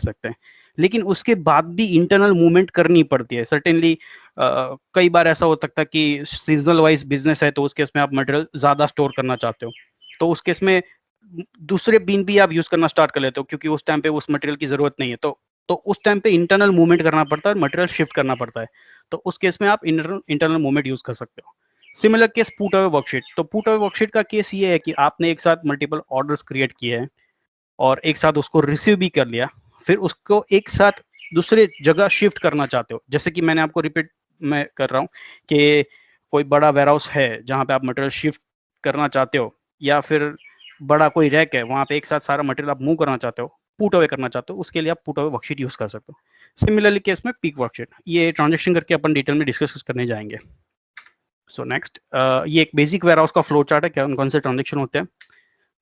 सकते हैं, लेकिन उसके बाद भी इंटरनल मूवमेंट करनी पड़ती है सर्टेनली। कई बार ऐसा हो सकता है कि सीजनल वाइज बिजनेस है, तो उस केस में आप मटेरियल ज़्यादा स्टोर करना चाहते हो, तो उस केस में दूसरे बिन भी आप यूज़ करना स्टार्ट कर लेते हो, क्योंकि उस टाइम पे उस मटेरियल की ज़रूरत नहीं है। तो उस टाइम पे इंटरनल मूवमेंट करना पड़ता है और मटेरियल शिफ्ट करना पड़ता है, तो उस केस में आप इंटरनल मूवमेंट यूज़ कर सकते हो। Similar case put away worksheet. तो पुट अवे वर्कशीट का केस ये है कि आपने एक साथ मल्टीपल ऑर्डर्स क्रिएट किए हैं और एक साथ उसको रिसीव भी कर लिया, फिर उसको एक साथ दूसरे जगह शिफ्ट करना चाहते हो। जैसे कि मैंने आपको रिपीट मैं कर रहा हूँ कि कोई बड़ा वेयरहाउस है जहाँ पे आप मटेरियल शिफ्ट करना चाहते हो, या फिर बड़ा कोई रैक है वहाँ पे एक साथ सारा मटेरियल आप मूव करना चाहते हो, पुट अवे करना चाहते हो, उसके लिए आप पुट अवे वर्कशीट यूज़ कर सकते हो। सिमिलरली केस में पीक वर्कशीट, ये ट्रांजेक्शन करके अपन डिटेल में डिस्कस करने जाएंगे। सो नेक्स्ट, ये एक बेसिक वेयरहाउस का फ्लो चार्ट है, क्या कौन से ट्रांजेक्शन होते हैं।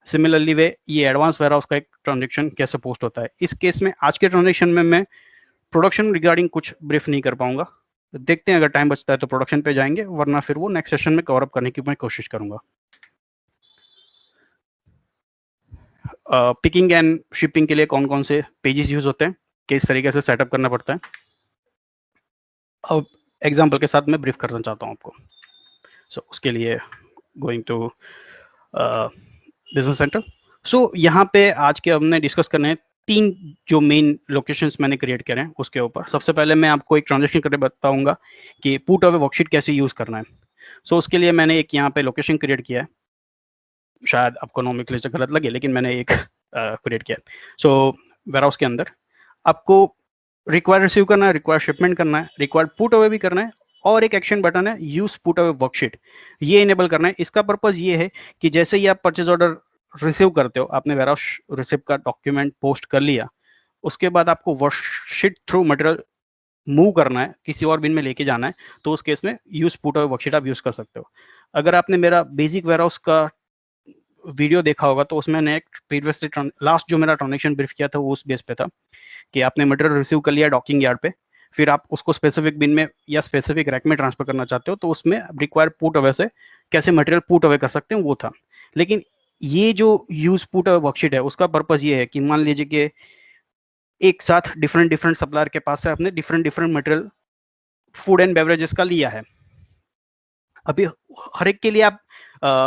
सिमिलरली वे ये एडवांस वेयरहाउस का एक ट्रांजेक्शन कैसे पोस्ट होता है। इस केस में आज के ट्रांजेक्शन में मैं प्रोडक्शन रिगार्डिंग कुछ ब्रीफ नहीं कर पाऊंगा, देखते हैं अगर टाइम बचता है तो प्रोडक्शन पे जाएंगे, वरना फिर वो नेक्स्ट सेशन में कवर अप करने की मैं कोशिश करूंगा। पिकिंग एंड शिपिंग के लिए कौन कौन से पेजेस यूज होते हैं, किस तरीके से सेटअप करना पड़ता है, अब एग्जाम्पल के साथ मैं ब्रीफ करना चाहता हूँ आपको। उसके लिए गोइंग टू बिजनेस सेंटर। यहाँ पे आज के हमने डिस्कस करने हैं 3 जो मेन लोकेशंस मैंने क्रिएट करे हैं उसके ऊपर। सबसे पहले मैं आपको एक ट्रांजेक्शन करके बताऊंगा कि पुट अवे वर्कशीट कैसे यूज़ करना है। उसके लिए मैंने एक यहाँ पे लोकेशन क्रिएट किया है, शायद आपको नोमेनक्लेचर गलत लगे, लेकिन मैंने एक क्रिएट किया है। वेयरहाउस के अंदर आपको रिक्वायर रिसीव करना है, रिक्वायर शिपमेंट करना है, रिक्वायर पुट अवे भी करना है, और एक एक्शन बटन है यूज पुट अवे वर्कशीट, ये इनेबल करना है। इसका पर्पज ये है कि जैसे ही आप परचेज ऑर्डर रिसीव करते हो, आपने वेयरहाउस रिसिप्ट का डॉक्यूमेंट पोस्ट कर लिया, उसके बाद आपको वर्कशीट थ्रू मटेरियल मूव करना है, किसी और बिन में लेके जाना है, तो उस केस में यूज पुट अवे वर्कशीट आप यूज कर सकते हो। अगर आपने मेरा बेसिक वेयरहाउस का वीडियो देखा होगा तो उसमें मैंने प्रीवियसली लास्ट जो मेरा ट्रांजेक्शन ब्रीफ किया था वो उस बेस पे था कि आपने मटेरियल रिसीव कर लिया डॉकिंग यार्ड पे, फिर आप उसको स्पेसिफिक बिन में या स्पेसिफिक रैक में ट्रांसफर करना चाहते हो, तो उसमें रिक्वायर पुट अवे से कैसे मटेरियल पुट अवे कर सकते हैं वो था। लेकिन ये जो यूज पुट अवे वर्कशीट है उसका पर्पज ये है कि मान लीजिए कि एक साथ डिफरेंट डिफरेंट सप्लायर के पास से आपने different different material food and beverages का लिया है, अभी हर एक के लिए आप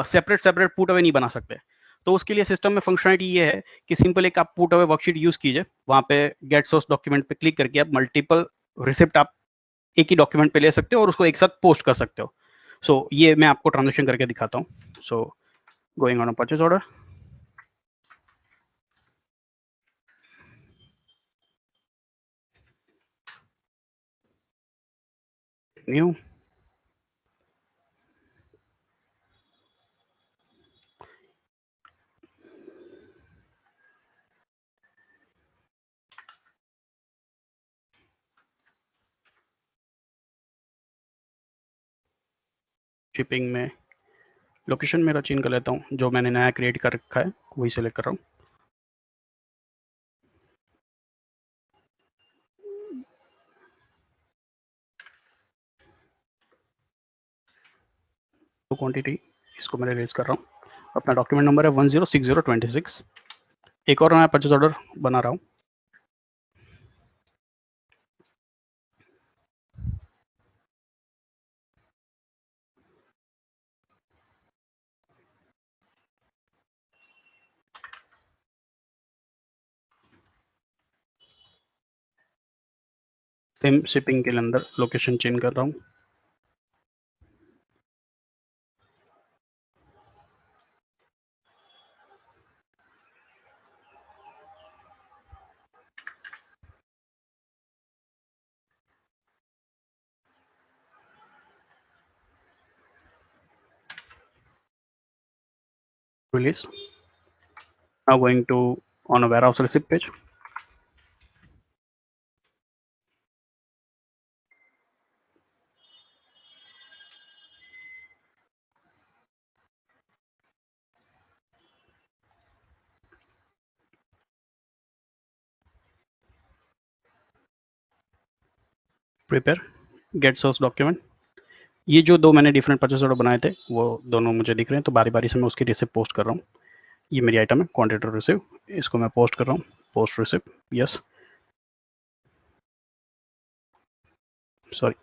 सेपरेट सेपरेट पुट अवे नहीं बना सकते। तो उसके लिए सिस्टम में फंक्शनलिटी ये है कि सिंपल एक आप पुट अवे वर्कशीट यूज कीजिए, वहाँ पे गेट सोर्स डॉक्यूमेंट पे क्लिक करके आप मल्टीपल रिसिप्ट आप एक ही डॉक्यूमेंट पे ले सकते हो और उसको एक साथ पोस्ट कर सकते हो। ये मैं आपको ट्रांजेक्शन करके दिखाता हूँ। Going on a purchase order, new, shipping में लोकेशन मेरा चेंज कर लेता हूँ, जो मैंने नया क्रिएट कर रखा है वही सेलेक्ट कर रहा हूँ। तो क्वांटिटी इसको मैं रेज कर रहा हूँ, अपना डॉक्यूमेंट नंबर है 106026। एक और नया परचेज ऑर्डर बना रहा हूँ। सेम शिपिंग के अंदर लोकेशन चेंज कर रहा हूँ। Release. Now going to on a warehouse receipt page. Prepare get source document. ये जो दो मैंने डिफरेंट परचेज ऑर्डर बनाए थे वो दोनों मुझे दिख रहे हैं, तो बारी बारी से मैं उसकी रिसिप्ट पोस्ट कर रहा हूँ। ये मेरी आइटम है क्वांटिटी रिसिव, इसको मैं पोस्ट कर रहा हूँ, पोस्ट रिसिप्ट, यस। सॉरी।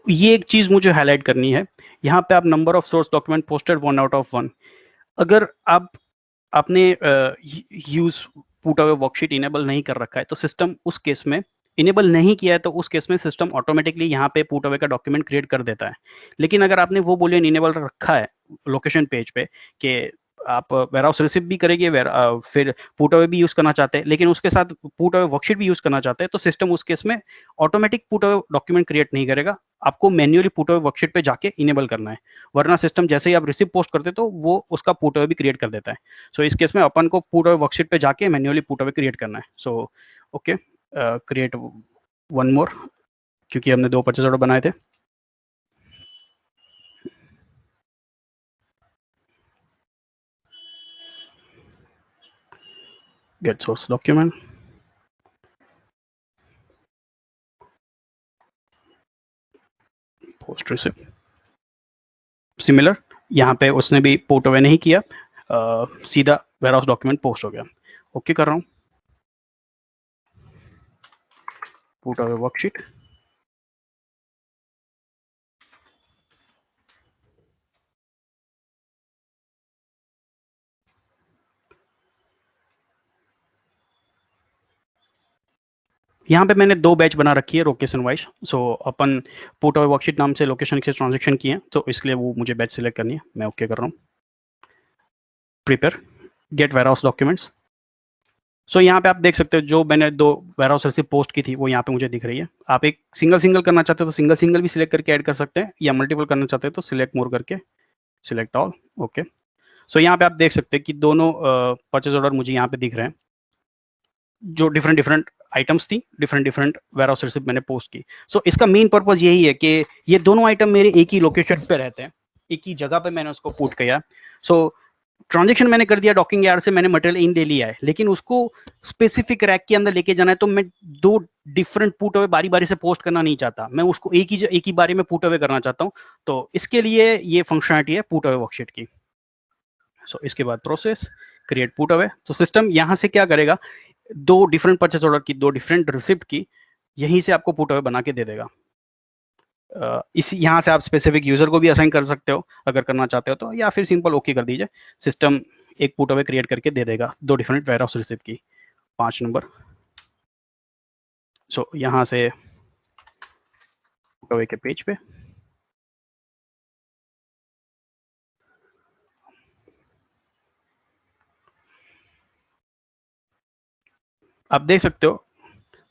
ये एक चीज मुझे हाईलाइट करनी है। यहाँ पे आप number of source document posted 1/1। अगर आपने use put away worksheet enable नहीं कर रखा है तो सिस्टम उस केस में इनेबल नहीं किया है, तो उस केस में सिस्टम ऑटोमेटिकली यहाँ पे पुट अवे का डॉक्यूमेंट क्रिएट कर देता है। लेकिन अगर आपने वो बूलियन इनेबल रखा है लोकेशन पेज पे कि आप वेयरहाउस रिसिव भी करेंगे, फिर पुट अवे भी यूज करना चाहते हैं, लेकिन उसके साथ पुट अवे वर्कशीट भी यूज करना चाहते हैं, तो सिस्टम उस केस में automatic put away document create नहीं करेगा। आपको मैन्युअली पुट अवे वर्कशीट पे जाके इनेबल करना है, वरना सिस्टम जैसे ही आप रिसिव पोस्ट करते तो वो उसका पुट अवे भी क्रिएट कर देता है। सो इस केस में अपन को पुट अवे वर्कशीट पे जाके मैन्युअली पुट अवे क्रिएट करना है। So okay, create one more, क्योंकि हमने 2 परचेज ऑर्डर बनाए थे। Get source document, post receive. Similar, यहाँ पे उसने भी पुट अवे नहीं किया, सीधा वेयरहाउस डॉक्यूमेंट पोस्ट हो गया। ओके कर रहा हूँ, पुट अवे वर्कशीट। यहाँ पे मैंने 2 बैच बना रखी है लोकेशन वाइज। सो अपन पुट अवे वर्कशीट नाम से लोकेशन के ट्रांजेक्शन किए हैं, तो इसलिए वो मुझे बैच सिलेक्ट करनी है। मैं ओके कर रहा हूँ। Prepare get warehouse documents. So यहाँ पे आप देख सकते हो जो मैंने 2 वेयरहाउस रिसिप्ट पोस्ट की थी वो यहाँ पे मुझे दिख रही है। आप एक सिंगल सिंगल करना चाहते हो तो सिंगल सिंगल भी सिलेक्ट करके ऐड कर सकते हैं, या मल्टीपल करना चाहते हो तो सिलेक्ट मोर करके सिलेक्ट ऑल। ओके, सो यहाँ पे आप देख सकते हैं कि दोनों परचेज ऑर्डर मुझे यहाँ पे दिख रहे हैं, जो डिफरेंट डिफरेंट आइटम्स थी, डिफरेंट डिफरेंट वेयरहाउस रिसिप्ट मैंने पोस्ट की। सो इसका मेन पर्पज यही है कि ये दोनों आइटम मेरे एक ही लोकेशन पे रहते हैं, एक ही जगह पे मैंने उसको पुट किया। सो ट्रांजेक्शन मैंने कर दिया, डॉकिंग यार्ड से मैंने मटेरियल इन ले लिया है, लेकिन उसको स्पेसिफिक रैक के अंदर लेके जाना है, तो मैं 2 डिफरेंट पुट अवे बारी बारी से पोस्ट करना नहीं चाहता, मैं उसको एक ही बारी में पुट अवे करना चाहता हूँ। तो इसके लिए ये फंक्शनलिटी है पुट अवे वर्कशीट की। सो इसके बाद प्रोसेस क्रिएट पुट अवे। तो सिस्टम यहाँ से क्या करेगा, 2 डिफरेंट परचेज ऑर्डर की, 2 डिफरेंट रिसिप्ट की यहीं से आपको पुट अवे बना के दे देगा। इसी यहाँ से आप स्पेसिफिक यूजर को भी असाइन कर सकते हो अगर करना चाहते हो तो, या फिर सिंपल ओके कर दीजिए, सिस्टम एक पुट अवे क्रिएट करके दे देगा 2 डिफरेंट वेयरहाउस रिसिप्ट की 5 नंबर। सो यहाँ से पुट अवे के पेज पे आप देख सकते हो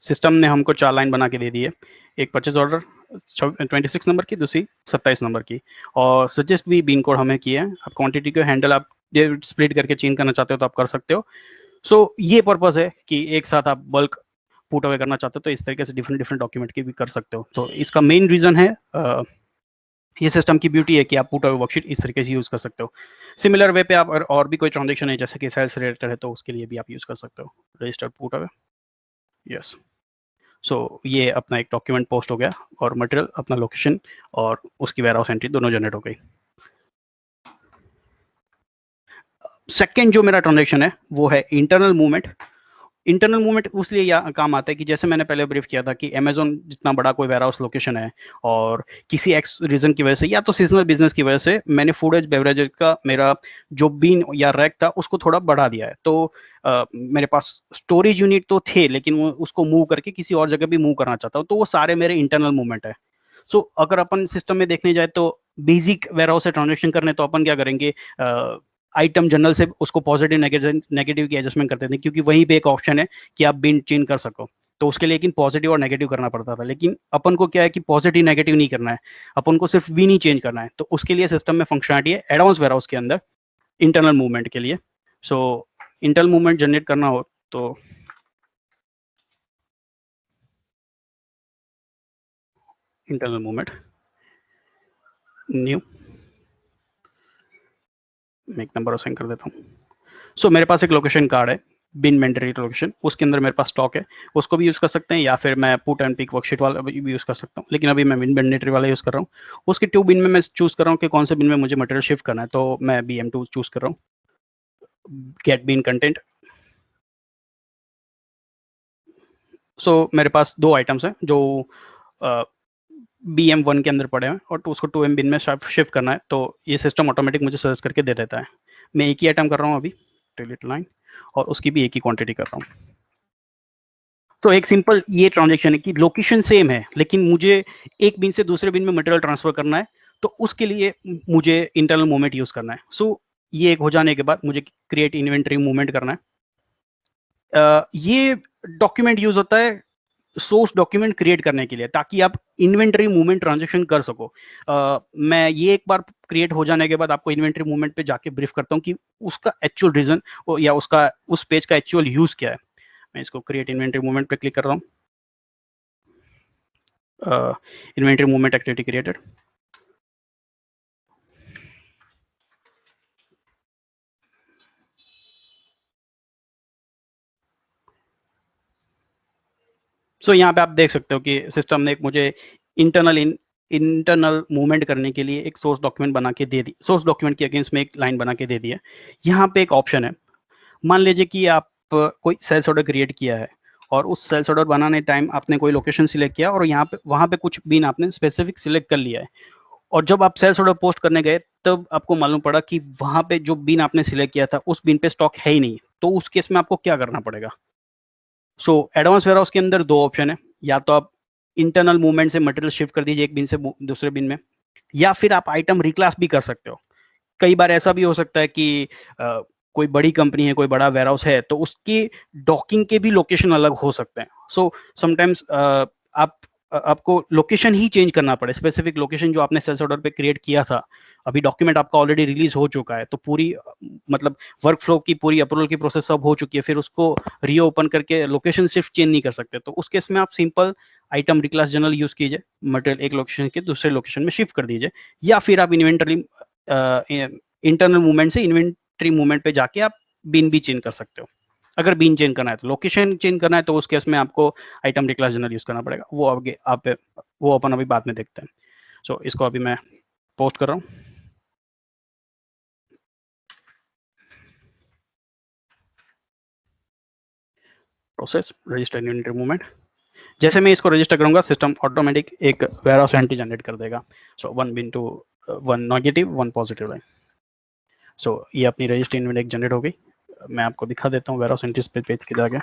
सिस्टम ने हमको 4 लाइन बना के दे दी है। एक परचेज ऑर्डर 26 नंबर की, दूसरी 27 नंबर की, और सजेस्ट भी बीन कोड हमें किए हैं। आप क्वांटिटी को हैंडल आप स्प्लिट करके चेंज करना चाहते हो तो आप कर सकते हो। सो ये पर्पस है कि एक साथ आप बल्क पुट अवे करना चाहते हो तो इस तरीके से डिफरेंट डिफरेंट डॉक्यूमेंट की भी कर सकते हो। तो इसका मेन रीजन है, ये सिस्टम की ब्यूटी है कि आप पुट अवे वर्कशीट इस तरीके से यूज कर सकते हो। सिमिलर वे पे आप और भी कोई ट्रांजेक्शन है जैसे कि सेल्स रिलेटेड है तो उसके लिए भी आप यूज कर सकते हो। Register put away, yes. So ये अपना एक डॉक्यूमेंट पोस्ट हो गया और मटेरियल अपना लोकेशन और उसकी वेयरहाउस एंट्री दोनों जनरेट हो गई। सेकेंड जो मेरा ट्रांजेक्शन है वो है इंटरनल मूवमेंट। इंटरनल मूवमेंट उसलिए काम आता है कि जैसे मैंने पहले ब्रीफ किया था कि अमेजोन जितना बड़ा कोई वेयरहाउस लोकेशन है और किसी एक्स रीजन की वजह से या तो सीजनल बिजनेस की वजह से मैंने फूड एज बेवरेजेस का मेरा जो बीन या रैक था उसको थोड़ा बढ़ा दिया है। तो मेरे पास स्टोरेज यूनिट तो थे, लेकिन वो उसको मूव करके किसी और जगह भी मूव करना चाहता हूँ, तो वो सारे मेरे इंटरनल मूवमेंट है। सो अगर अपन सिस्टम में देखने जाए तो बेसिक वेयरहाउस से ट्रांजेक्शन करने तो अपन क्या करेंगे, आइटम जनरल से उसको पॉजिटिव नेगेटिव की एडजस्टमेंट करते थे, क्योंकि वहीं पे एक ऑप्शन है कि आप बिन चेंज कर सको। तो उसके लिए लेकिन पॉजिटिव और नेगेटिव करना पड़ता था, लेकिन अपन को क्या है कि पॉजिटिव नेगेटिव नहीं करना है, अपन को सिर्फ बिन ही चेंज करना है। तो उसके लिए सिस्टम में फंक्शनलिटी है एडवांस वेयरहाउस के अंदर इंटरनल मूवमेंट के लिए। सो इंटरनल मूवमेंट जनरेट करना हो तो इंटरनल मूवमेंट न्यू, मैं एक नंबर असाइन कर देता हूँ। सो मेरे पास एक लोकेशन कार्ड है बिन मैंडेटरी लोकेशन, उसके अंदर मेरे पास स्टॉक है, उसको भी यूज़ कर सकते हैं, या फिर मैं पुट एंड पिक वर्कशीट वाला भी यूज़ कर सकता हूँ, लेकिन अभी मैं बिन मैंडेटरी वाला यूज़ कर रहा हूँ। उसके 2 बिन में मैं चूज़ कर रहा हूँ कि कौन से बिन में मुझे मटेरियल शिफ्ट करना है, तो मैं BM2 चूज़ कर रहा हूँ। Gate been content. सो मेरे पास 2 आइटम्स हैं जो BM1 के अंदर पड़े हैं और तो उसको 2M बिन में शिफ्ट करना है, तो ये सिस्टम ऑटोमेटिक मुझे सजेस्ट करके दे देता है। मैं एक ही आइटम कर रहा हूँ अभी, डिलीट लाइन, और उसकी भी एक ही क्वांटिटी कर रहा हूँ। तो एक सिंपल ये ट्रांजेक्शन है कि लोकेशन सेम है, लेकिन मुझे एक बिन से दूसरे बिन में मटेरियल ट्रांसफर करना है, तो उसके लिए मुझे इंटरनल मूवमेंट यूज करना है। सो ये एक हो जाने के बाद मुझे क्रिएट इन्वेंटरी मूवमेंट करना है। ये डॉक्यूमेंट यूज होता है सोर्स डॉक्यूमेंट क्रिएट करने के लिए, ताकि आप इन्वेंटरी मूवमेंट ट्रांजेक्शन कर सको। मैं ये एक बार क्रिएट हो जाने के बाद आपको इन्वेंटरी मूवमेंट पे जाके ब्रीफ करता हूँ कि उसका एक्चुअल रीजन या उसका उस पेज का एक्चुअल यूज क्या है। मैं इसको क्रिएट इन्वेंटरी मूवमेंट पे क्लिक कर रहा हूँ। Inventory movement activity created. So यहाँ पे आप देख सकते हो कि सिस्टम ने एक मुझे इंटरनल मूवमेंट करने के लिए एक सोर्स डॉक्यूमेंट बना के दे दी, सोर्स डॉक्यूमेंट के अगेंस्ट में एक लाइन बना के दे दी है। यहाँ पे एक ऑप्शन है, मान लीजिए कि आप कोई सेल्स ऑर्डर क्रिएट किया है और उस सेल्स ऑर्डर बनाने टाइम आपने कोई लोकेशन सिलेक्ट किया और यहाँ पे वहाँ पे कुछ बिन आपने स्पेसिफिक सिलेक्ट कर लिया है, और जब आप सेल्स ऑर्डर पोस्ट करने गए तब आपको मालूम पड़ा कि वहाँ पे जो बिन आपने सिलेक्ट किया था उस बिन पे स्टॉक है ही नहीं, तो उस केस में आपको क्या करना पड़ेगा? सो एडवांस वेयरहाउस के अंदर 2 ऑप्शन है, या तो आप इंटरनल मूवमेंट से मटेरियल शिफ्ट कर दीजिए एक बिन से दूसरे बिन में, या फिर आप आइटम रिक्लास भी कर सकते हो। कई बार ऐसा भी हो सकता है कि कोई बड़ी कंपनी है, कोई बड़ा वेयरहाउस है, तो उसकी डॉकिंग के भी लोकेशन अलग हो सकते हैं। सो समटाइम्स आपको लोकेशन ही चेंज करना पड़े, स्पेसिफिक लोकेशन जो आपने सेल्स ऑर्डर पे क्रिएट किया था। अभी डॉक्यूमेंट आपका ऑलरेडी रिलीज हो चुका है, तो पूरी मतलब वर्क फ्लो की पूरी अप्रूवल की प्रोसेस सब हो चुकी है, फिर उसको रीओपन करके लोकेशन सिर्फ चेंज नहीं कर सकते। तो उस केस में आप simple item reclass general use कीजिए, मटेरियल एक लोकेशन के दूसरे लोकेशन में शिफ्ट कर दीजिए, या फिर आप इन्वेंटरी इंटरनल मूवमेंट से इन्वेंटरी मूवमेंट पे जाके आप बिन भी चेंज कर सकते हो। अगर बिन चेंज करना है, तो लोकेशन चेंज करना है, तो उस केस में आपको आइटम डिक्लास जनरल यूज करना पड़ेगा। वो आगे आप वो अपन अभी बाद में देखते हैं। सो इसको अभी मैं पोस्ट कर रहा हूँ। Process register inventory movement. जैसे मैं इसको रजिस्टर करूंगा, सिस्टम ऑटोमेटिक एक वेयरहाउस एंट्री जनरेट कर देगा। सो 1 बिन टू 1 नेगेटिव 1 पॉजिटिव लाइन। सो ये अपनी रजिस्टर इन्वेंटरी जनरेट हो गई। मैं आपको दिखा देता हूँ वेयरहाउस एंट्रीज पेज के जाके।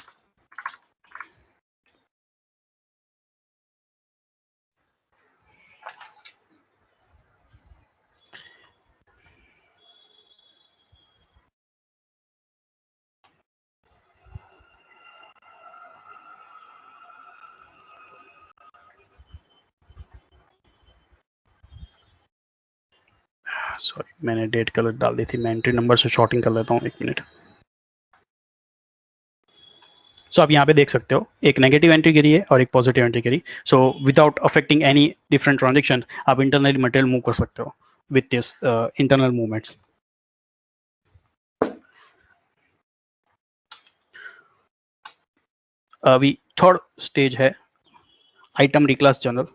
सॉरी, मैंने डेट कलर डाल दी थी, मैं एंट्री नंबर से शॉर्टिंग कर लेता हूँ, 1 मिनट। सो आप यहाँ पे देख सकते हो एक नेगेटिव एंट्री गिरी है और एक पॉजिटिव एंट्री गिरी। So without affecting any different transaction आप इंटरनली मटेरियल मूव कर सकते हो विथ दिस इंटरनल मूवमेंट्स। अभी थर्ड स्टेज है आइटम रिक्लास जनरल।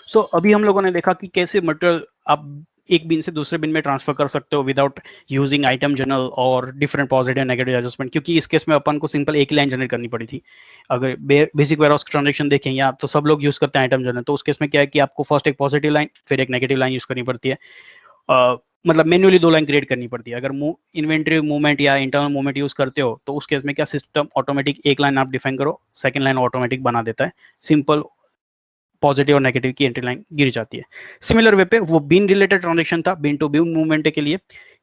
सो अभी हम लोगों ने देखा कि कैसे मटेरियल आप एक बिन से दूसरे बिन में ट्रांसफर कर सकते हो विदाउट यूजिंग आइटम जनरल और डिफरेंट पॉजिटिव नेगेटिव एडजस्टमेंट, क्योंकि इस केस में अपन को सिंपल एक ही लाइन जनरेट करनी पड़ी थी। अगर बेसिक वेयरहाउस ट्रांजेक्शन देखें या तो सब लोग यूज करते हैं आइटम जनरल, तो उस केस में क्या है कि आपको फर्स्ट एक पॉजिटिव लाइन फिर एक नेगेटिव लाइन यूज करनी पड़ती है। मतलब मैन्युअली 2 लाइन क्रिएट करनी पड़ती है। अगर इन्वेंटरी मूवमेंट या इंटरनल मूवमेंट यूज करते हो तो उस केस में क्या सिस्टम ऑटोमेटिक एक लाइन आप डिफाइन करो, सेकंड लाइन ऑटोमेटिक बना देता है, सिंपल पॉजिटिव और नेगेटिव की एंट्री लाइन गिर जाती है। सिमिलर वे पे वो बिन रिलेटेड ट्रांजेक्शन था, बिन टू बिन मूवमेंट के लिए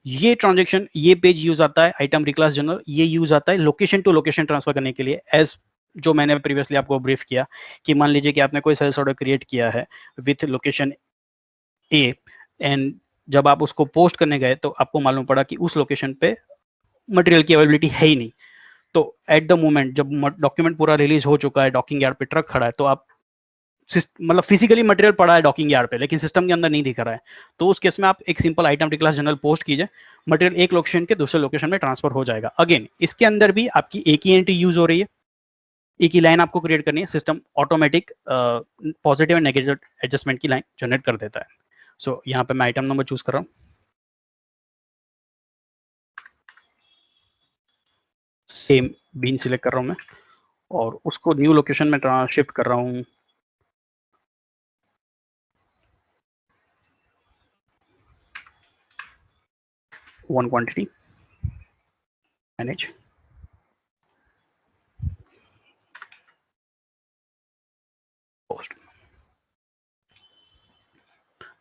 ये ट्रांजेक्शन, ये पेज यूज आता है आइटम रिक्लास जनरल, ये यूज आता है लोकेशन टू लोकेशन ट्रांसफर करने के लिए। एज जो मैंने प्रीवियसली आपको ब्रीफ किया कि मान लीजिए कि आपने कोई सेल्स ऑर्डर क्रिएट किया है विथ लोकेशन ए, एंड जब आप उसको पोस्ट करने गए तो आपको मालूम पड़ा कि उस लोकेशन पे मटेरियल की अवेलेबिलिटी है ही नहीं। तो एट द मोमेंट जब डॉक्यूमेंट पूरा रिलीज हो चुका है, डॉकिंग यार्ड पे ट्रक खड़ा है, तो आप मतलब फिजिकली मटेरियल पड़ा है डॉकिंग यार्ड पे लेकिन सिस्टम के अंदर नहीं दिख रहा है, तो उस केस में आप एक simple item reclass general post कीजिए, मटेरियल एक लोकेशन के दूसरे लोकेशन में ट्रांसफर हो जाएगा। अगेन इसके अंदर भी आपकी एक ही एंट्री यूज हो रही है, एक ही लाइन आपको क्रिएट करनी है, system automatic positive and negative adjustment की लाइन जनरेट कर देता है। सो यहाँ पे मैं आइटम नंबर चूज कर रहा हूँ, सेम बीन सिलेक्ट कर रहा हूँ मैं, और उसको न्यू लोकेशन में शिफ्ट कर रहा हूँ, वन क्वांटिटी, मैनेज, पोस्ट।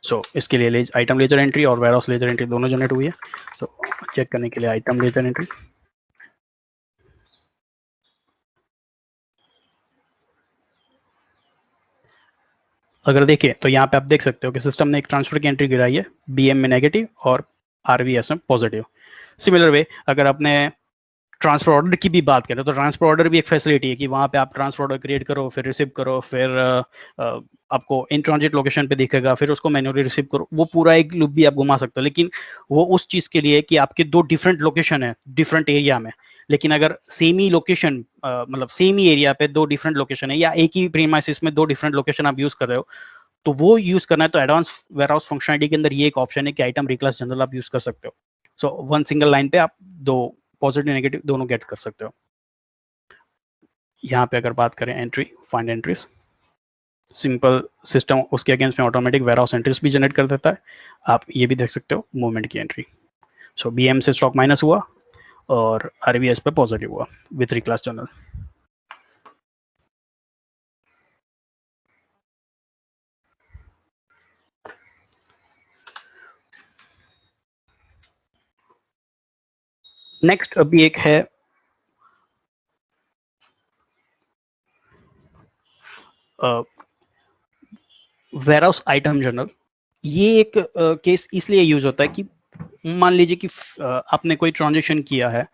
सो इसके लिए आइटम लेजर एंट्री और वेयरहाउस लेजर एंट्री दोनों जनरेट हुई है। सो चेक करने के लिए आइटम लेजर एंट्री, अगर देखें तो यहाँ पे आप देख सकते हो कि सिस्टम ने एक ट्रांसफर की एंट्री गिराई है, बीएम में नेगेटिव और आरवीएस में पॉजिटिव। सिमिलर वे अगर आपने ट्रांसफर ऑर्डर की भी बात करें तो ट्रांसफर ऑर्डर भी एक फैसिलिटी है कि वहाँ पे आप ट्रांसफर ऑर्डर क्रिएट करो, फिर रिसीव करो, फिर आपको इन ट्रांजिट लोकेशन पे दिखेगा, फिर उसको मैन्युअली रिसीव करो, वो पूरा एक लूप भी आप घुमा सकते हो। लेकिन वो उस चीज़ के लिए कि आपके दो डिफरेंट लोकेशन है डिफरेंट एरिया में, लेकिन अगर सेम ही लोकेशन मतलब सेम ही एरिया पे दो डिफरेंट लोकेशन है या एक ही प्रीमाइसिस में दो डिफरेंट लोकेशन आप यूज कर रहे हो, तो वो यूज करना है तो एडवांस वेयरहाउस फंक्शनलिटी के अंदर ये एक ऑप्शन है कि आइटम रिक्लास जनरल आप यूज कर सकते हो। सो वन सिंगल लाइन पे आप दो पॉजिटिव नेगेटिव दोनों गेट कर सकते हो। यहाँ पे अगर बात करें entry, find entries, simple system उसके अगेंस्ट में ऑटोमेटिक वेयरहाउस एंट्रीज भी जनरेट कर देता है। आप ये भी देख सकते हो मूवमेंट की एंट्री। सो बीएम से स्टॉक माइनस हुआ और आरबीएस पे पॉजिटिव हुआ विथ रिक्लास जनरल। नेक्स्ट अभी एक है वेयरहाउस आइटम जनरल। ये एक केस इसलिए यूज होता है कि मान लीजिए कि आपने कोई ट्रांजेक्शन किया है,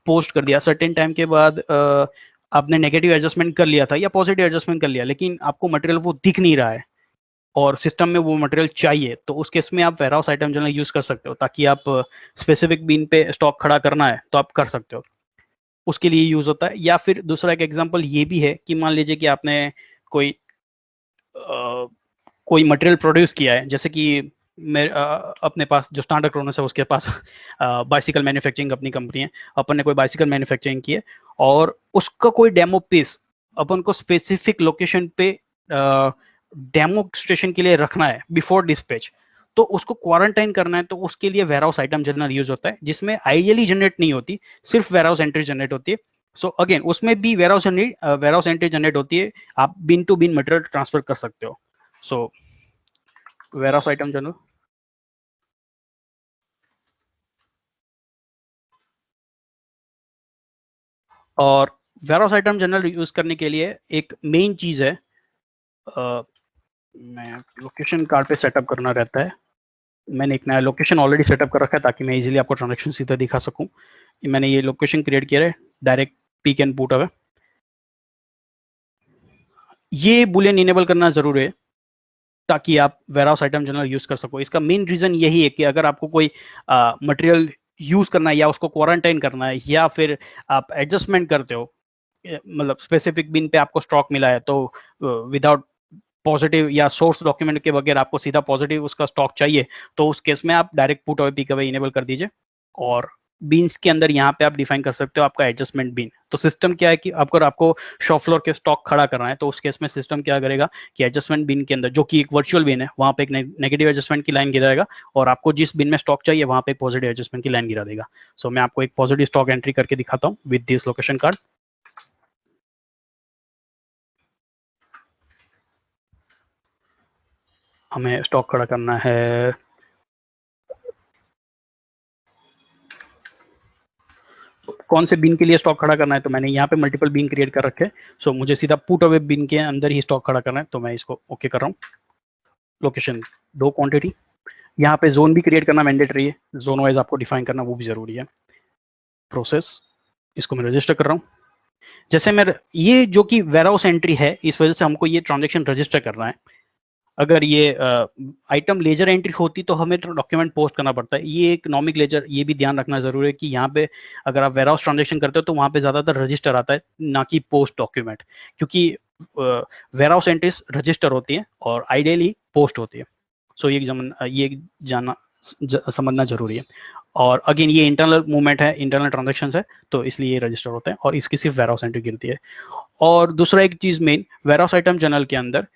पोस्ट कर दिया, सर्टेन टाइम के बाद आपने नेगेटिव एडजस्टमेंट कर लिया था या पॉजिटिव एडजस्टमेंट कर लिया, लेकिन आपको मटेरियल वो दिख नहीं रहा है और सिस्टम में वो मटेरियल चाहिए, तो उस केस में आप वेयरहाउस आइटम जनरल यूज कर सकते हो ताकि आप स्पेसिफिक बीन पे स्टॉक खड़ा करना है तो आप कर सकते हो, उसके लिए यूज होता है। या फिर दूसरा एक एग्जांपल ये भी है कि मान लीजिए कि आपने कोई कोई मटेरियल प्रोड्यूस किया है, जैसे कि मैं अपने पास जो स्टैंडर्ड क्रोनस है उसके पास बाइसिकल मैन्युफैक्चरिंग अपनी कंपनी है, अपन ने कोई बाइसिकल मैन्युफैक्चरिंग की है और उसका कोई डेमो पीस अपन को स्पेसिफिक लोकेशन पे डेमोस्ट्रेशन के लिए रखना है बिफोर डिस्पैच, तो उसको क्वारंटाइन करना है, तो उसके लिए वेयरहाउस आइटम जनरल यूज होता है, जिसमें आइडियली जनरेट नहीं होती, सिर्फ वेयरहाउस एंट्री जनरेट होती है। सो अगेन उसमें भी वेयरहाउस एंट्री जनरेट होती है, आप बिन टू बिन मटेरियल ट्रांसफर कर सकते हो। सो वेयरहाउस आइटम जनरल। और वेयरहाउस आइटम जनरल यूज करने के लिए एक मेन चीज है, मैं लोकेशन कार्ड पे सेटअप करना रहता है। मैंने एक नया लोकेशन ऑलरेडी सेटअप कर रखा है ताकि मैं इजीली आपको ट्रांजेक्शन सीधा दिखा सकूं। मैंने ये लोकेशन क्रिएट किया है, direct pick and put away. ये बुलियन इनेबल करना जरूरी है ताकि आप वेयरहाउस आइटम जनरल यूज कर सको। इसका मेन रीजन यही है कि अगर आपको कोई मटेरियल यूज करना है या उसको क्वारंटाइन करना है या फिर आप एडजस्टमेंट करते हो, मतलब स्पेसिफिक बिन पे आपको स्टॉक मिला है, तो विदाउट पॉजिटिव या सोर्स डॉक्यूमेंट के बगैर आपको सीधा पॉजिटिव उसका स्टॉक चाहिए, तो उस केस में आप direct put away pick away enable कर दीजिए। और बीन्स के अंदर यहाँ पे आप डिफाइन कर सकते हो आपका एडजस्टमेंट बीन। तो सिस्टम क्या है कि अगर आपको शॉप फ्लोर के स्टॉक खड़ा करना है तो उस केस में सिस्टम क्या करेगा कि एडजस्टमेंट बिन के अंदर, जो कि एक वर्चुअल बिन है, वहाँ पे एक नेगेटिव एडजस्टमेंट की लाइन गिराएगा और आपको जिस बिन में स्टॉक चाहिए वहाँ पे एक पॉजिटिव एडजस्टमेंट की लाइन गिरा देगा। सो मैं आपको एक पॉजिटिव स्टॉक एंट्री करके दिखाता हूँ विद दिस लोकेशन कार्ड। हमें स्टॉक खड़ा करना है कौन से बिन के लिए स्टॉक खड़ा करना है, तो मैंने यहाँ पे मल्टीपल बिन क्रिएट कर रखे हैं। सो मुझे सीधा पुट अवे बिन के अंदर ही स्टॉक खड़ा करना है, तो मैं इसको ओके कर रहा हूँ। लोकेशन, दो क्वांटिटी, यहाँ पे जोन भी क्रिएट करना मैंडेटरी है, जोन वाइज आपको डिफाइन करना वो भी जरूरी है। प्रोसेस, इसको मैं रजिस्टर कर रहा हूँ। जैसे मैं ये जो कि वेयरहाउस एंट्री है, इस वजह से हमको ये ट्रांजेक्शन रजिस्टर करना है। अगर ये आइटम लेजर एंट्री होती तो हमें डॉक्यूमेंट पोस्ट करना पड़ता है। ये एक नॉमिक लेजर, ये भी ध्यान रखना जरूरी है कि यहाँ पे अगर आप वेयरहाउस ट्रांजेक्शन करते हो तो वहाँ पे ज्यादातर रजिस्टर आता है, ना कि पोस्ट डॉक्यूमेंट, क्योंकि वेयरहाउस एंट्रीज रजिस्टर होती है और आइडियली पोस्ट होती है। सो ये जानना समझना जरूरी है। और अगेन ये इंटरनल मूवमेंट है, इंटरनल ट्रांजेक्शन है, तो इसलिए ये रजिस्टर होते हैं और इसकी सिर्फ वेयरहाउस एंट्री गिरती है। और दूसरा एक चीज मेन, वेयरहाउस आइटम जनरल के अंदर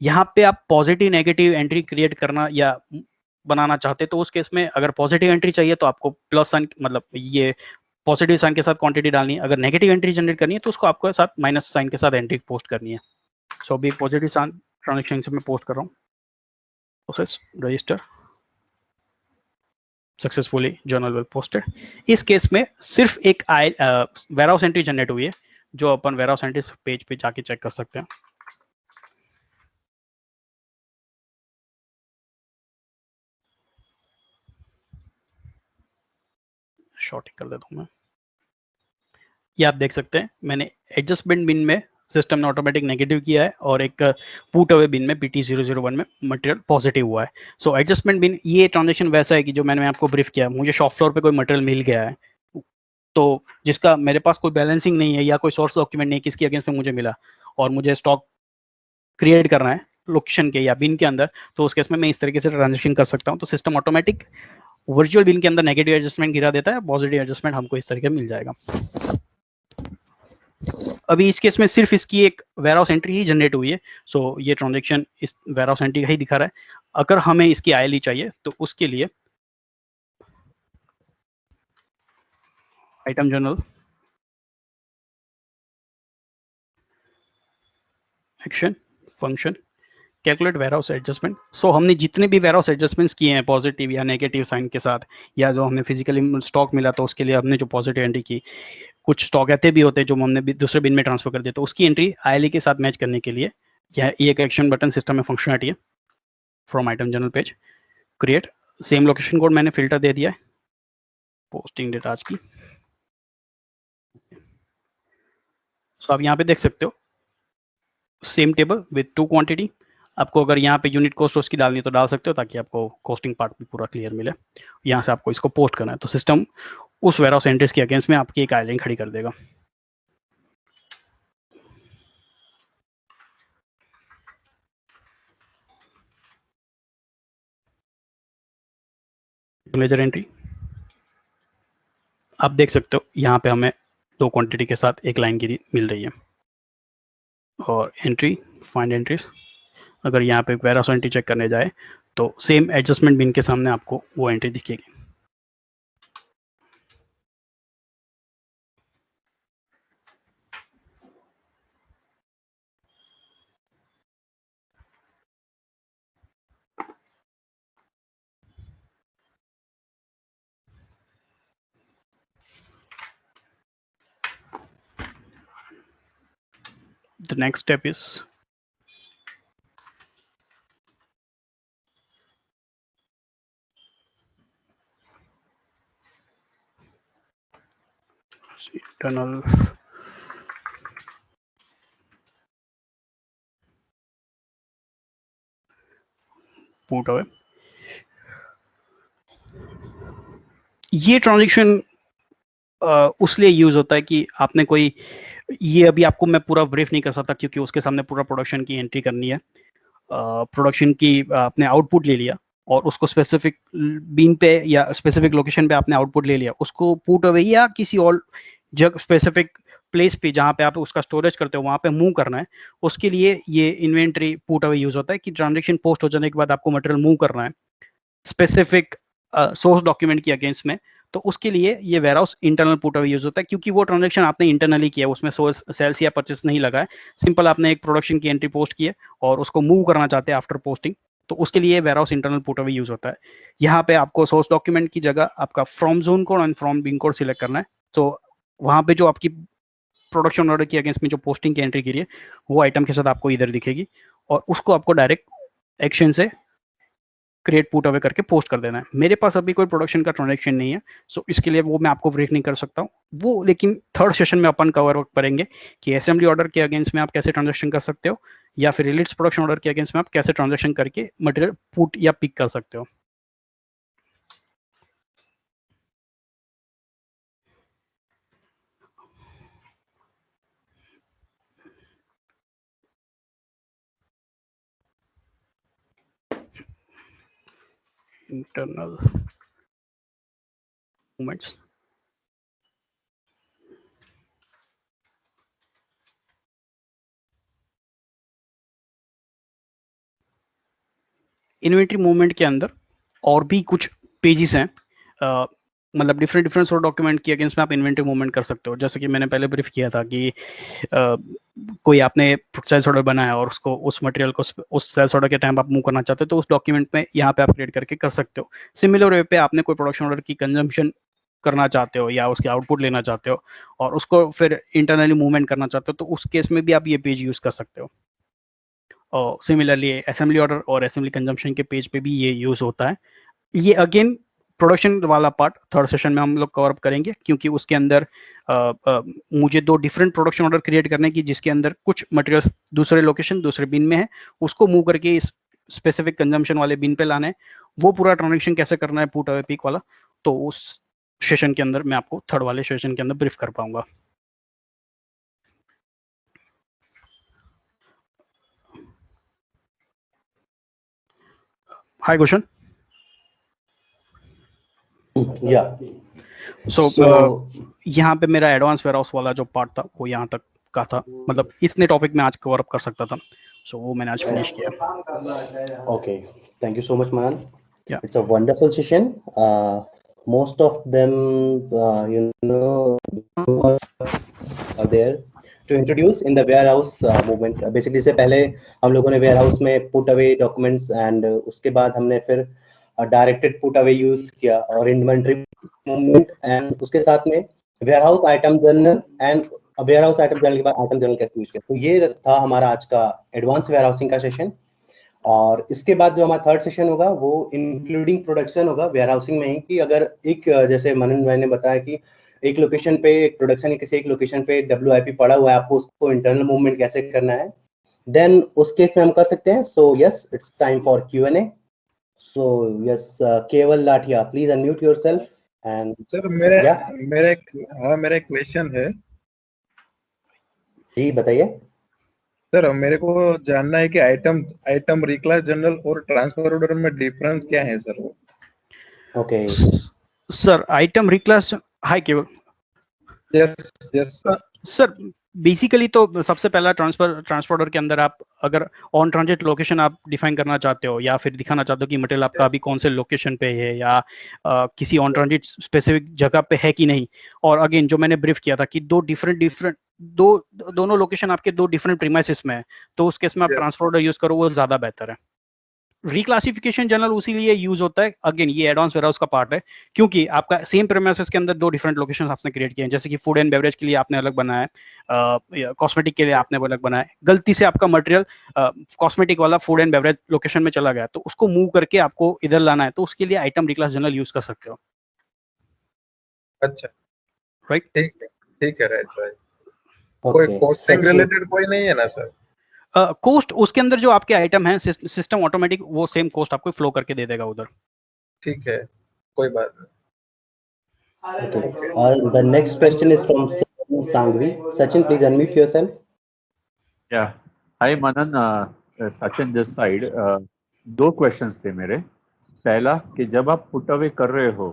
यहाँ पे आप पॉजिटिव नेगेटिव एंट्री क्रिएट करना या बनाना चाहते तो उस केस में अगर पॉजिटिव एंट्री चाहिए तो आपको प्लस साइन, मतलब ये पॉजिटिव साइन के साथ क्वांटिटी डालनी है। अगर नेगेटिव एंट्री जनरेट करनी है तो उसको आपको साथ माइनस साइन के साथ एंट्री पोस्ट करनी है। सो अभी पॉजिटिव साइन ट्रांजेक्शन से मैं पोस्ट कर रहा हूँ, process register successfully journal well posted. इस केस में सिर्फ एक वेयरहाउस एंट्री जनरेट हुई है जो अपन वेयरहाउस एंट्री पेज पे जाके चेक कर सकते हैं। शॉर्ट कर देता हूँ मैं। ये आप देख सकते हैं मैंने एडजस्टमेंट बिन में सिस्टम ने ऑटोमेटिक नेगेटिव किया है और एक पुट अवे बिन में PT001 में मटेरियल पॉजिटिव हुआ है। सो एडजस्टमेंट बिन ये ट्रांजेक्शन वैसा है कि जो मैंने आपको ब्रीफ किया, मुझे शॉप फ्लोर पे कोई मटेरियल मिल गया है तो जिसका मेरे पास कोई बैलेंसिंग नहीं है या कोई सोर्स डॉक्यूमेंट नहीं है किसके अगेंस्ट में मुझे मिला और मुझे स्टॉक क्रिएट करना है लोकेशन के या बिन के अंदर, तो उस केस में मैं इस तरीके से ट्रांजेक्शन कर सकता हूँ। तो सिस्टम ऑटोमेटिक वर्चुअल बिन के अंदर नेगेटिव एडजस्टमेंट गिरा देता है, पॉजिटिव एडजस्टमेंट हमको इस तरीके मिल जाएगा। अभी इस केस में सिर्फ इसकी एक वेयरहाउस एंट्री ही जनरेट हुई है। सो ये ट्रांजेक्शन इस वेयरहाउस एंट्री का ही दिखा रहा है। अगर हमें इसकी आईएलई चाहिए तो उसके लिए item journal action function calculate warehouse adjustment. So हमने जितने भी वेयरहाउस एडजस्टमेंट्स किए हैं पॉजिटिव या नेगेटिव साइन के साथ, या जो हमें फिजिकली स्टॉक मिला तो उसके लिए हमने जो पॉजिटिव एंट्री की, कुछ स्टॉक ऐसे भी होते हैं जो हमने दूसरे बिन में ट्रांसफर कर दिया, तो उसकी एंट्री आईएलई के साथ मैच करने के लिए यह एक एक्शन बटन सिस्टम में फंक्शनलिटी है। From item journal page create same location code मैंने फिल्टर दे दिया है, पोस्टिंग डेट आज की। सो आप यहाँ पे देख सकते हो same table with two quantity. आपको अगर यहाँ पे यूनिट कॉस्ट उसकी डालनी है तो डाल सकते हो ताकि आपको कॉस्टिंग पार्ट भी पूरा क्लियर मिले। यहाँ से आपको इसको पोस्ट करना है तो सिस्टम उस वेयरहाउस एंट्रीज के अगेंस्ट में आपकी एक आईएलई खड़ी कर देगा। लेजर एंट्री आप देख सकते हो यहाँ पे हमें दो क्वांटिटी के साथ एक लाइन की मिल रही है। और एंट्री फाइंड एंट्रीज, अगर यहाँ पे वेयरहाउस एंट्री चेक करने जाए तो सेम एडजस्टमेंट बिन के सामने आपको वो एंट्री दिखेगी। The next step is internal put away। ये ट्रांजेक्शन उसलिए यूज होता है कि आपने कोई, ये अभी आपको मैं पूरा ब्रीफ नहीं कर सकता क्योंकि उसके सामने पूरा प्रोडक्शन की एंट्री करनी है। प्रोडक्शन की आपने आउटपुट ले लिया और उसको स्पेसिफिक बीन पे या स्पेसिफिक लोकेशन पे आपने आउटपुट ले लिया, उसको पुट अवे या किसी और जगह स्पेसिफिक प्लेस पे जहाँ पे आप उसका स्टोरेज करते हो वहाँ पे मूव करना है। उसके लिए ये इन्वेंट्री पुट अवे यूज होता है कि ट्रांजेक्शन पोस्ट हो जाने के बाद आपको मटेरियल मूव करना है स्पेसिफिक सोर्स डॉक्यूमेंट के अगेंस्ट में, तो उसके लिए ये warehouse internal put away use होता है क्योंकि वो ट्रांजेक्शन आपने इंटरनली किया, उसमें सोर्स सेल्स या परचेस नहीं लगा है। सिंपल आपने एक प्रोडक्शन की एंट्री पोस्ट की है और उसको मूव करना चाहते हैं आफ्टर पोस्टिंग, तो उसके लिए warehouse internal put away use होता है। यहाँ पे आपको सोर्स डॉक्यूमेंट की जगह आपका from zone code and from bin code select करना है। तो वहाँ पे जो आपकी प्रोडक्शन ऑर्डर के अगेंस्ट में जो पोस्टिंग की एंट्री की है वो आइटम के साथ आपको इधर दिखेगी और उसको आपको डायरेक्ट एक्शन से क्रिएट पुट अवे करके पोस्ट कर देना है। मेरे पास अभी कोई प्रोडक्शन का ट्रांजेक्शन नहीं है, सो इसके लिए वो मैं आपको ब्रीफ नहीं कर सकता हूँ वो, लेकिन थर्ड सेशन में अपन कवर करेंगे कि असेंबली ऑर्डर के अगेंस्ट में आप कैसे ट्रांजेक्शन कर सकते हो या फिर रिलीज प्रोडक्शन ऑर्डर के अगेंस्ट में आप कैसे ट्रांजेक्शन करके मटेरियल पुट या पिक कर सकते हो। internal movements. इन्वेंट्री मूवमेंट के अंदर और भी कुछ पेजेस हैं, मतलब डिफरेंट सॉर्ट डॉक्यूमेंट के अगेंस्ट में आप इन्वेंट्री मूवमेंट कर सकते हो। जैसे कि मैंने पहले ब्रीफ किया था कि कोई आपने सेल्स ऑर्डर बनाया और उसको उस मटेरियल को उस सेल्स ऑर्डर के टाइम आप मूव करना चाहते हो तो उस डॉक्यूमेंट में यहाँ पे आप क्रिएट करके कर सकते हो। सिमिलर वे पे आपने कोई प्रोडक्शन ऑर्डर की कंजम्पशन करना चाहते हो या उसके आउटपुट लेना चाहते हो और उसको फिर इंटरनली मूवमेंट करना चाहते हो तो उस केस में भी आप ये पेज यूज कर सकते हो। और सिमिलरली असेंबली ऑर्डर और असेंबली कंजम्पशन के पेज पे भी ये यूज होता है। ये अगेन प्रोडक्शन वाला पार्ट थर्ड सेशन में हम लोग कवर अप करेंगे क्योंकि उसके अंदर मुझे दो डिफरेंट प्रोडक्शन ऑर्डर क्रिएट करने की जिसके अंदर कुछ मटेरियल्स दूसरे लोकेशन दूसरे बिन में है, उसको मूव करके इस स्पेसिफिक कंजम्पशन वाले बिन पे लाना है। वो पूरा ट्रांजेक्शन कैसे करना है पुट अवे पीक वाला, तो उस सेशन के अंदर मैं आपको थर्ड वाले सेशन के अंदर ब्रीफ कर पाऊंगा। हाय क्वेश्चन। यहाँ पे मेरा एडवांस वेयरहाउस वाला जो पार्ट था वो यहाँ तक का था, मतलब इतने टॉपिक में आज कवर अप कर सकता था, सो वो मैंने आज फिनिश किया। Okay, thank you so much Manan. Yeah. It's a wonderful session. Most of them, are there to introduce in the warehouse movement. Basically से पहले हम लोगों ने warehouse में put away documents and उसके बाद हमने फिर directed put away use किया और inventory movement and उसके साथ में warehouse item journal and warehouse item journal के बाद item journal कैसे यूज किया। तो ये था हमारा आज का एडवांस वेयरहाउसिंग का सेशन। और इसके बाद जो हमारा थर्ड सेशन होगा वो इंक्लूडिंग प्रोडक्शन होगा वेयरहाउसिंग में ही, कि अगर एक जैसे मनन भाई ने बताया कि एक लोकेशन पे एक प्रोडक्शन किसी एक लोकेशन पे WIP पड़ा हुआ है, आपको उसको इंटरनल मूवमेंट कैसे करना है, देन उस केस में हम कर सकते हैं। So yes, it's time for Q&A। So yes, Keval Lathiya, please unmute yourself and sir मेरा एक क्वेश्चन है। जी बताइए सर, मेरे को जानना है कि आइटम रिक्लास जनरल और ट्रांसफर ऑर्डर में डिफरेंस क्या है सर? ओके सर आइटम रिक्लास, हाय केवल। यस सर बेसिकली तो सबसे पहला ट्रांसफर ऑर्डर के अंदर आप अगर ऑन ट्रांजिट लोकेशन आप डिफाइन करना चाहते हो या फिर दिखाना चाहते हो कि मटेरियल आपका अभी कौन से लोकेशन पे है या किसी ऑन ट्रांजिट स्पेसिफिक जगह पे है कि नहीं। और अगेन जो मैंने ब्रीफ किया था कि दोनों लोकेशन आपके दो डिफरेंट प्रीमाइसेस में है, तो उस केस में आप ट्रांसफर ऑर्डर यूज करो वो ज्यादा बेहतर है। रिक्लासिफिकेशन जनरल उसी लिए यूज होता है, अगेन ये एडवांस वेयरहाउस का पार्ट है क्योंकि आपका सेम प्रीमाइसेस के अंदर दो डिफरेंट लोकेशन आपने क्रिएट किए हैं। जैसे कि फूड एंड बेवरेज के लिए आपने अलग बनाया है, कॉस्मेटिक के लिए आपने अलग बनाया है। गलती से आपका मटेरियल कॉस्मेटिक वाला फूड एंड बेवरेज लोकेशन में चला गया तो उसको मूव करके आपको इधर लाना है, तो उसके लिए आइटम रिक्लास जनरल यूज कर सकते हो। अच्छा, राइट, ठीक है, राइट। ओके, कोई कॉस्टिंग रिलेटेड कोई नहीं है ना सर? कोस्ट उसके अंदर जो आपके आइटम है सिस्टम ऑटोमेटिक वो सेम कोस्ट आपको फ्लो करके दे देगा उधर। ठीक है, कोई बात नहीं। Okay. The next question is from Sachin Sangvi. Sachin, please unmute yourself. Yeah. Hi Manan, Sachin this side. दो क्वेश्चंस थे मेरे। पहला कि जब आप पुट अवे कर रहे हो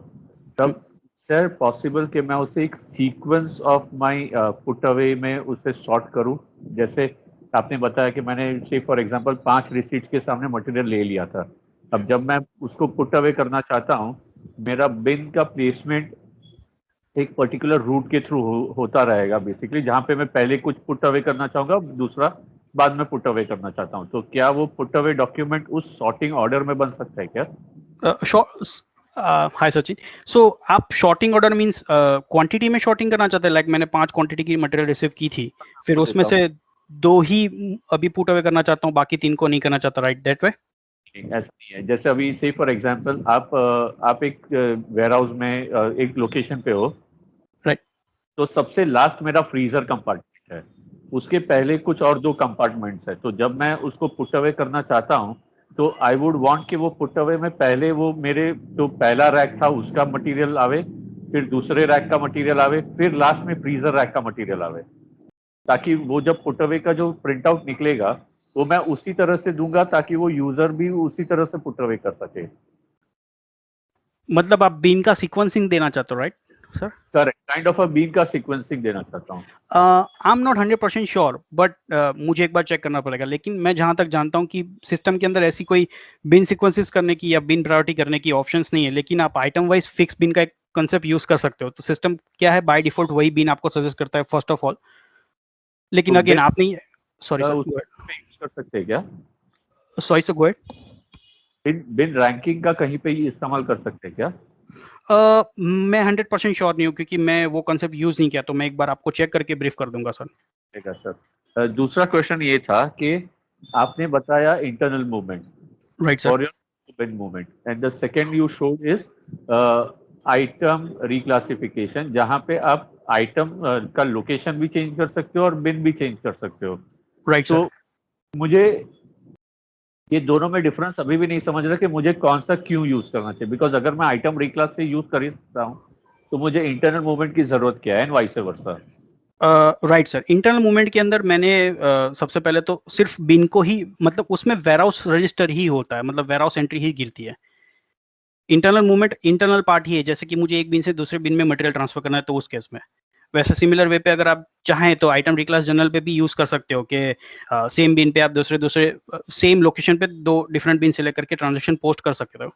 तब सर पॉसिबल कि मैं उसे एक sequence of my put away में उसे सॉर्ट करूं। जैसे आपने बताया कि मैंने से फॉर एग्जांपल 5 रिसीट्स के सामने मटेरियल ले लिया था। अब जब मैं उसको पुट अवे करना चाहता हूं, मेरा बिन का प्लेसमेंट एक पर्टिकुलर रूट के थ्रू होता रहेगा बेसिकली, जहां पे मैं पहले कुछ पुट अवे करना चाहूंगा, दूसरा बाद में पुट अवे करना चाहता हूं। तो क्या वो पुट अवे डॉक्यूमेंट उस सॉर्टिंग ऑर्डर में बन सकता है क्या? हाय सचिन, सो आप शॉर्टिंग ऑर्डर मींस क्वांटिटी में शॉर्टिंग करना चाहते हैं? लाइक मैंने 5 क्वांटिटी की मटेरियल रिसीव की थी, फिर उसमें से 2 ही अभी पुट अवे करना चाहता हूँ, बाकी 3 को नहीं करना चाहता, राइट दैट वे? ऐसा नहीं है। जैसे अभी से फॉर एग्जांपल आप एक वेयरहाउस में एक लोकेशन पे हो, राइट। तो सबसे लास्ट मेरा फ्रीजर कंपार्टमेंट है, उसके पहले कुछ और 2 कंपार्टमेंट्स है। तो जब मैं उसको पुट अवे करना चाहता हूँ तो आई वुड वांट कि वो पुट अवे में पहले वो मेरे जो पहला रैक था उसका मटेरियल आवे, फिर दूसरे रैक का मटेरियल आवे, फिर लास्ट में फ्रीजर रैक का मटेरियल आवे, ताकि वो जब पुट अवे का जो प्रिंट आउट निकलेगा वो मैं उसी तरह से दूंगा ताकि वो यूजर भी उसी तरह से पुट अवे कर सके। मतलब आप बीन का सीक्वेंसिंग देना चाहते हो, right sir? Correct, kind of a bin का सीक्वेंसिंग देना चाहता हूँ। I am not 100% sure, but मुझे एक बार चेक करना पड़ेगा। लेकिन मैं जहां तक जानता हूं कि सिस्टम के अंदर ऐसी कोई बिन सीक्वेंसेस करने की या बिन प्रायोरिटी करने की ऑप्शंस नहीं है, लेकिन आप आइटम वाइज फिक्स बिन का एक कंसेप्ट यूज कर सकते हो। तो सिस्टम क्या है, बाय डिफॉल्ट वही बिन आपको सजेस्ट करता है फर्स्ट ऑफ ऑल। लेकिन तो अगेन bin आप नहीं, सॉरी सर, उसमें यूज कर सकते हैं क्या? Sorry sir, go ahead. Bin ranking का कहीं पे ही इस्तेमाल कर सकते हैं क्या? मैं 100% श्योर नहीं हूँ, क्योंकि मैं वो कंसेप्ट यूज नहीं किया। तो मैं एक बार आपको चेक करके ब्रीफ कर दूंगा सर। ठीक है सर। दूसरा क्वेश्चन ये था कि आपने बताया internal movement right sir. For your bin movement, and the second you showed is item reclassification, जहां पे आप आइटम का लोकेशन भी चेंज कर सकते हो और बिन भी चेंज कर सकते हो। Right so sir. मुझे ये दोनों में डिफरेंस अभी भी नहीं समझ रहा कि मुझे कौन सा क्यों यूज करना चाहिए, बिकॉज अगर मैं आइटम रिक्लास से यूज कर ही सकता हूँ तो मुझे इंटरनल मूवमेंट की जरूरत क्या है, and vice versa. Right sir, internal movement के अंदर मैंने सबसे पहले तो सिर्फ बिन को ही, मतलब उसमें वेयरहाउस रजिस्टर ही होता है, मतलब वेयरहाउस एंट्री ही गिरती है। इंटरनल मूवमेंट इंटरनल पार्ट ही है, जैसे कि मुझे एक बिन से दूसरे बिन में मटेरियल ट्रांसफर करना है तो उस केस में। वैसे सिमिलर वे पे अगर आप चाहें तो आइटम रिक्लास जनरल पे भी यूज कर सकते हो कि सेम बिन पे आप दूसरे दूसरे सेम लोकेशन पे दो डिफरेंट बिन सिलेक्ट करके ट्रांजेक्शन पोस्ट कर सकते हो।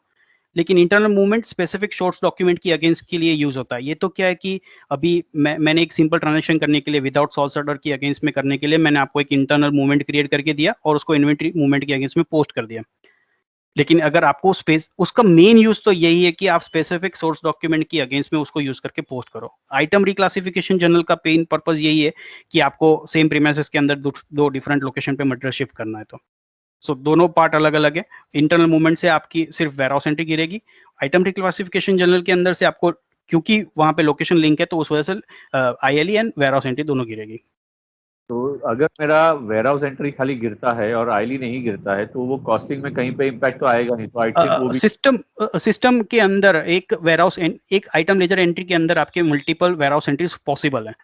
लेकिन internal movement specific source document की अगेंस्ट के लिए यूज होता है। ये तो क्या है कि अभी मैंने एक सिंपल ट्रांजेक्शन करने के लिए विदाउट सोर्स ऑर्डर की अगेंस्ट में करने के लिए मैंने आपको एक इंटरनल मूवमेंट क्रिएट करके दिया और उसको इन्वेंटरी मूवमेंट के अगेंस्ट में पोस्ट कर दिया। लेकिन अगर आपको स्पेस, उसका मेन यूज तो यही है कि आप स्पेसिफिक सोर्स डॉक्यूमेंट की अगेंस्ट में उसको यूज करके पोस्ट करो। आइटम रिक्लासिफिकेशन जनरल का मेन पर्पस यही है कि आपको सेम प्रीमाइसेस के अंदर दो डिफरेंट लोकेशन पे मटेरियल शिफ्ट करना है। तो दोनों पार्ट अलग अलग है। इंटरनल मूवमेंट से आपकी सिर्फ वेयरहाउस एंट्री गिरेगी। आइटम रिक्लासिफिकेशन जनरल के अंदर से आपको, क्योंकि वहां पे लोकेशन लिंक है, तो उस वजह से आईएलई एंड वेयरहाउस एंट्री दोनों गिरेगी। तो अगर मेरा वेयरहाउस एंट्री खाली गिरता है और आईली नहीं गिरता है तो वो कॉस्टिंग में कहीं पे इम्पैक्ट तो आएगा नहीं, तो आई थिंक वो भी सिस्टम के अंदर एक वेयरहाउस, एक आइटम लेजर एंट्री के अंदर आपके मल्टीपल वेयरहाउस एंट्रीज पॉसिबल है,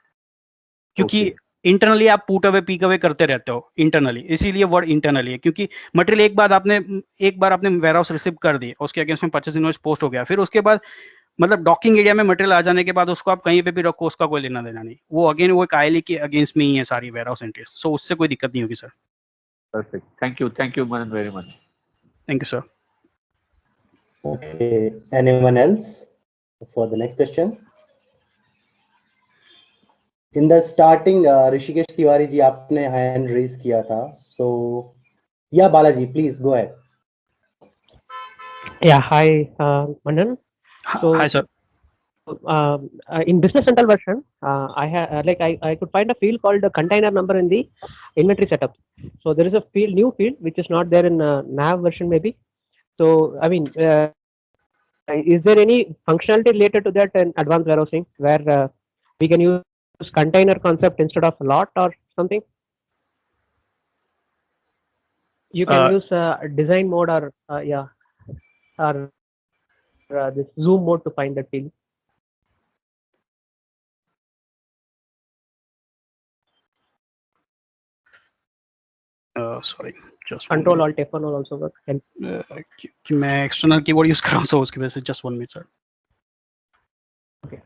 क्योंकि इंटरनली आप पुट अवे पीक अवे करते रहते हो इंटरनली, इसीलिए वर्ड इंटरनली है। क्योंकि मटेरियल एक बार आपने वेयरहाउस रिसीव कर दी, उसके अगेंस्ट में परचेज इनवॉइस पोस्ट हो गया, फिर उसके बाद मतलब डॉकिंग एरिया में मटेरियल आ जाने के बाद उसको आप कहीं पे भी रखो, उसका कोई लेना देना नहीं। वो अगेन वो एक आईएलई के अगेंस्ट में ही है सारी वेयरहाउस एंट्रीज। सो उससे कोई दिक्कत नहीं होगी sir. Perfect, thank you Manan very much. Thank you sir. Okay, anyone else for the next question? In the starting, Rishikesh Tiwari ji आपने hand raise किया था, so yeah, Balaji, please go ahead. Yeah, hi, Manan. So, hi sir. in Business Central version, I could find a field called the container number in the inventory setup. So there is a field, new field, which is not there in nav version maybe. So I mean, is there any functionality related to that in advanced warehousing where we can use container concept instead of lot or something? You can use design mode or or this zoom mode to find that field. Sorry, just Control Alt F1 will also work. कि मैं external keyboard use कर रहा हूँ, तो उसकी वजह से just 1 minute sir. Okay.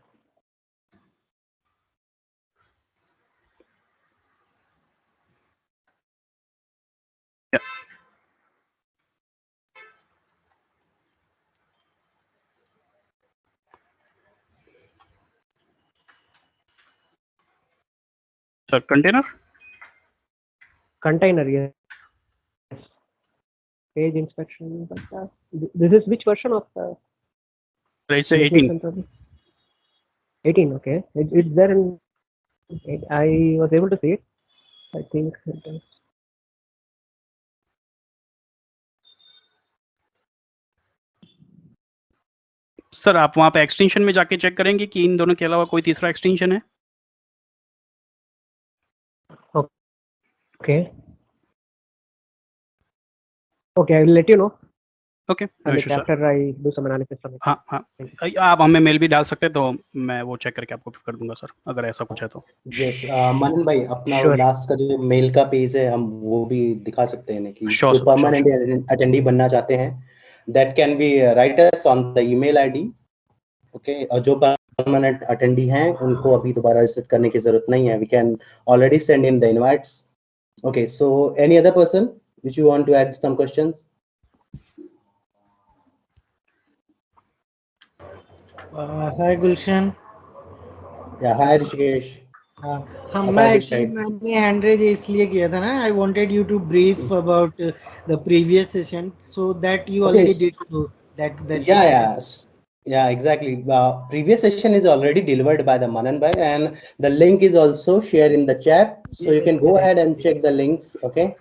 Sir Container, yes. Page inspection. But, this is which version of It's 18. 18, okay. It's there in. I was able to see it. I think. Sir आप वहां पे एक्सटेंशन में जाके चेक करेंगे कि इन दोनों के अलावा कोई तीसरा एक्सटेंशन है। Okay. Okay, I will let you know. Okay, no issue sir. After I do some analysis on it. हाँ हाँ, आप हमें मेल भी डाल सकते हैं, तो मैं वो चेक करके आपको कर दूंगा सर, अगर ऐसा कुछ है तो। Yes, मनन भाई, अपना Sure. लास्ट का जो मेल का पेज है हम वो भी दिखा सकते हैं कि Sure, जो sir, परमानेंट अटेंडी बनना चाहते हैं that can be write us on the email ID. Okay, और जो permanent attendee हैं उनको अभी दोबारा register करने की जरूरत नहीं है. We can already send in the invites. Okay, so any other person which you want to add some questions? Hi Gulshan. Yeah, hi Rishikesh. हाँ मैं एक्चुअली मैंने हैंड रेज इसलिए किया था ना. I wanted you to brief about the previous session so that you already did so that yeah exactly. Previous session is already delivered by the Manan bhai, and the link is also shared in the chat, so you can go ahead and check the links. Okay.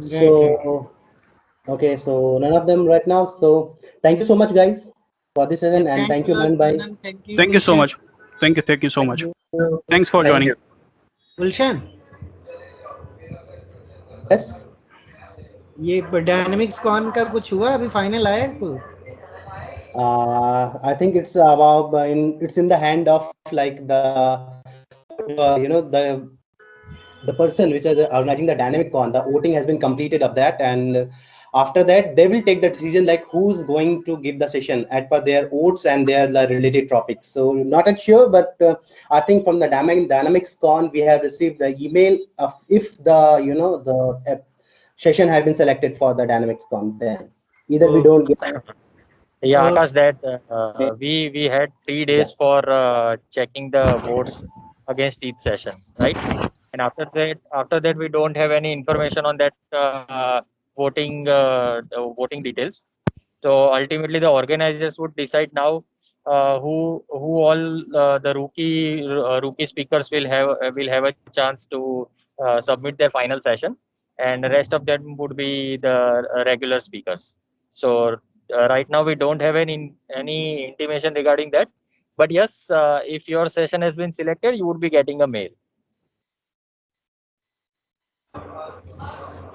So okay, so none of them right now, so thank you so much guys for this session, and thank you Manan bhai. Thank you so much. Thank you so much. Thanks for joining. Gulshan, Yes, ये dynamics cone का कुछ हुआ अभी final आया तो? I think it's about it's in the hand of like the you know the person which is organizing the dynamic con. The voting has been completed of that, and after that they will take the decision like who's going to give the session at per their votes and their the related topics. So not at sure, but I think from the dynamics con we have received the email of if the the session has been selected for the dynamics con, then either we don't get. Yeah, Akash, that we had 3 days for checking the votes against each session, right? And after that we don't have any information on that voting details. So ultimately the organizers would decide now who all the rookie speakers will have a chance to submit their final session, and the rest of them would be the regular speakers. So right now we don't have any intimation regarding that, but yes, if your session has been selected, you would be getting a mail.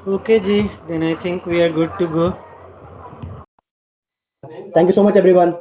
Okay ji, then I think we are good to go. Thank you so much everyone.